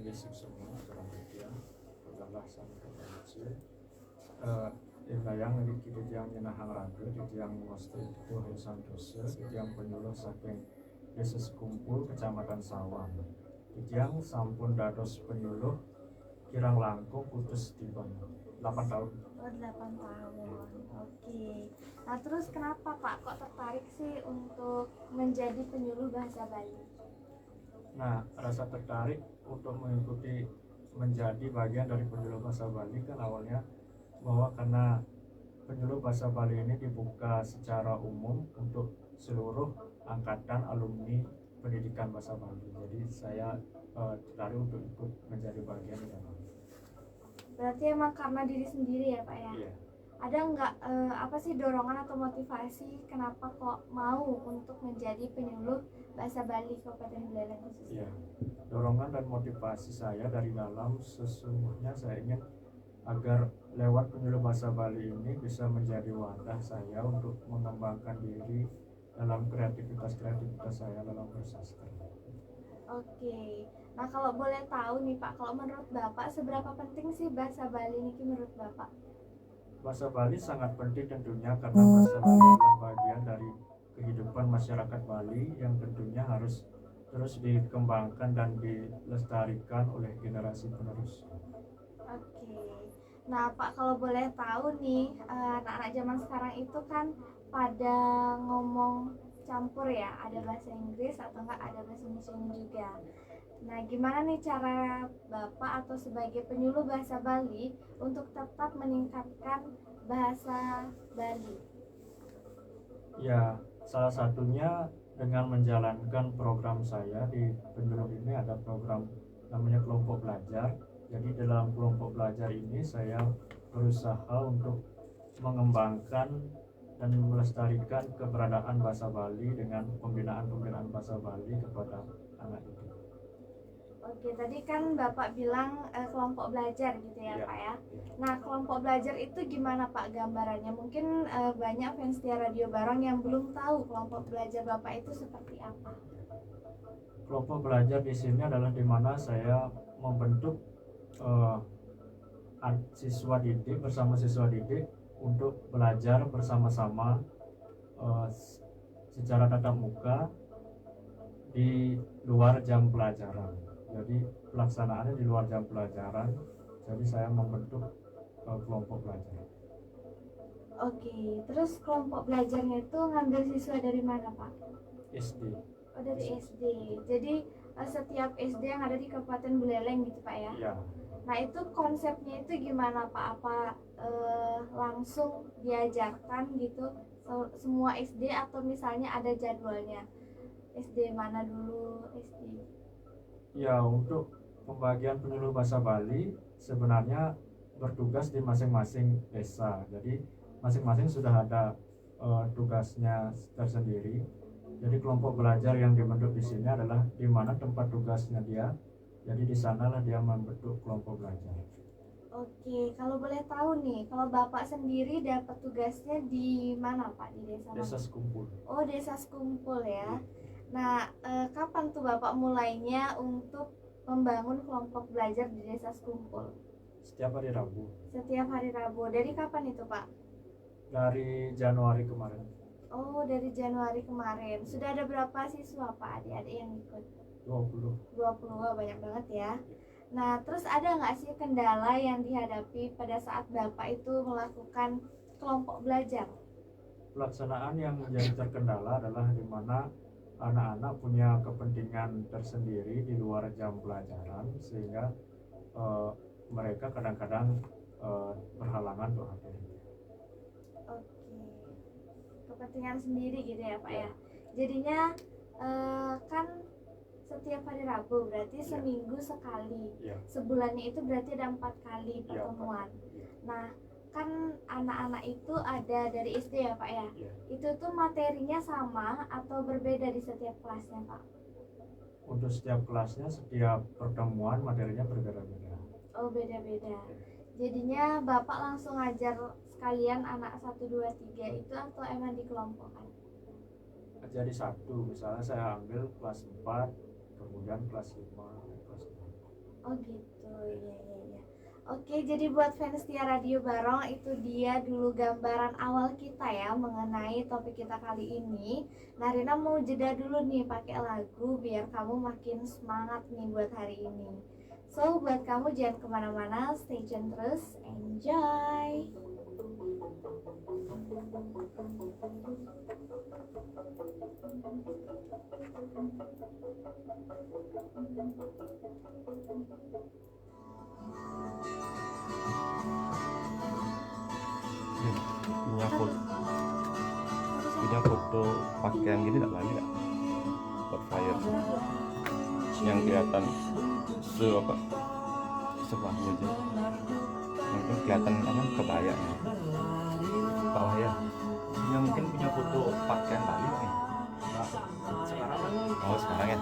basic semua aturan dia pagalasan kecil yang yang nyenahang raga yang mesti itu Santosa yang penyuluh saking desa Sekumpul kecamatan Sawang yang sampun dados penyuluh kirang langkung putus di 8 tahun. Oh, 8 tahun. Oke. Nah, terus kenapa Pak kok tertarik sih untuk menjadi penyuluh bahasa Bali? Nah, rasa tertarik untuk mengikuti menjadi bagian dari penyuluh bahasa Bali kan awalnya bahwa karena penyuluh bahasa Bali ini dibuka secara umum untuk seluruh angkatan alumni pendidikan bahasa Bali. Jadi saya tertarik untuk ikut menjadi bagian dari Bali. Berarti emang karena diri sendiri ya Pak ya? Iya. Ada nggak apa sih dorongan atau motivasi kenapa kok mau untuk menjadi penyuluh bahasa Bali Kabupaten Buleleng khususnya? Iya. Dorongan dan motivasi saya dari dalam sesungguhnya saya ingin agar lewat penyuluh bahasa Bali ini bisa menjadi wadah saya untuk mengembangkan diri dalam kreativitas saya dalam bersastra. Oke. Nah, kalau boleh tahu nih Pak, kalau menurut Bapak seberapa penting sih bahasa Bali ini menurut Bapak? Bahasa Bali sangat penting tentunya karena bahasa Bali adalah bagian dari kehidupan masyarakat Bali yang tentunya harus terus dikembangkan dan dilestarikan oleh generasi penerus. Oke. Nah, Pak, kalau boleh tahu nih, anak-anak zaman sekarang itu kan pada ngomong campur ya, ada bahasa Inggris atau enggak ada bahasa Indonesia juga. Nah, gimana nih cara Bapak atau sebagai penyuluh bahasa Bali untuk tetap meningkatkan bahasa Bali? Ya, salah satunya dengan menjalankan program saya di penyuluh ini ada program namanya kelompok belajar. Jadi dalam kelompok belajar ini saya berusaha untuk mengembangkan dan melestarikan keberadaan bahasa Bali dengan pembinaan bahasa Bali kepada anak itu. Oke, tadi kan Bapak bilang kelompok belajar gitu ya, Pak ya. Nah, kelompok belajar itu gimana Pak gambarannya? Mungkin banyak fans Setia Radio Barong yang belum tahu kelompok belajar Bapak itu seperti apa. Kelompok belajar di sini adalah di mana saya membentuk siswa didik bersama siswa didik untuk belajar bersama-sama secara tatap muka di luar jam pelajaran. Jadi pelaksanaannya di luar jam pelajaran. Jadi saya membentuk kelompok belajar. Oke, terus kelompok belajarnya itu ngambil siswa dari mana Pak? SD. Oh, dari SD. Jadi setiap SD yang ada di Kabupaten Buleleng gitu Pak ya? Iya. Nah, itu konsepnya itu gimana Pak? Apa langsung diajarkan gitu semua SD atau misalnya ada jadwalnya? SD mana dulu SD? Ya, untuk pembagian penyuluh bahasa Bali sebenarnya bertugas di masing-masing desa. Jadi masing-masing sudah ada tugasnya tersendiri. Jadi kelompok belajar yang dibentuk di sini adalah di mana tempat tugasnya dia. Jadi di sanalah dia membentuk kelompok belajar. Oke, kalau boleh tahu nih, kalau Bapak sendiri dapat tugasnya di mana Pak? Di desa mana? Desa Sekumpul. Oh, desa Sekumpul ya. Nah, kapan tuh Bapak mulainya untuk membangun kelompok belajar di desa Sekumpul? Setiap hari Rabu. Setiap hari Rabu. Dari kapan itu Pak? Dari Januari kemarin. Oh, dari Januari kemarin. Sudah ada berapa siswa Pak, adik-adik yang ikut? 20. 20, wah banyak banget ya. Nah, terus ada nggak sih kendala yang dihadapi pada saat Bapak itu melakukan kelompok belajar? Pelaksanaan yang menjadi terkendala adalah di mana anak-anak punya kepentingan tersendiri di luar jam pelajaran sehingga mereka kadang-kadang berhalangan untuk hadir. Oke, kepentingan sendiri gitu ya Pak ya. Jadinya kan setiap hari Rabu berarti seminggu sekali. Sebulannya itu berarti ada 4 kali pertemuan. Nah, kan anak-anak itu ada dari SD ya Pak ya. Itu tuh materinya sama atau berbeda di setiap kelasnya Pak? Untuk setiap kelasnya, setiap pertemuan materinya berbeda-beda. Oh, beda-beda. Jadinya Bapak langsung ngajar sekalian anak 1, 2, 3 itu atau emang dikelompokkan? Jadi satu, misalnya saya ambil kelas 4, kemudian kelas 5, kelas 6. Oh gitu, iya iya iya. Oke, jadi buat fans Tia Radio Barong, itu dia dulu gambaran awal kita ya mengenai topik kita kali ini. Nah, Rina mau jeda dulu nih pakai lagu biar kamu makin semangat nih buat hari ini. So, buat kamu jangan kemana-mana, stay tune terus, enjoy. Punya foto pakaian gini nggak lagi nggak buat flyer yang kelihatan apa sebahu aja, mungkin kelihatan apa kebaya bawah ya, yang mungkin punya foto pakaian Bali nih. Sekarang Oh sekarang ya.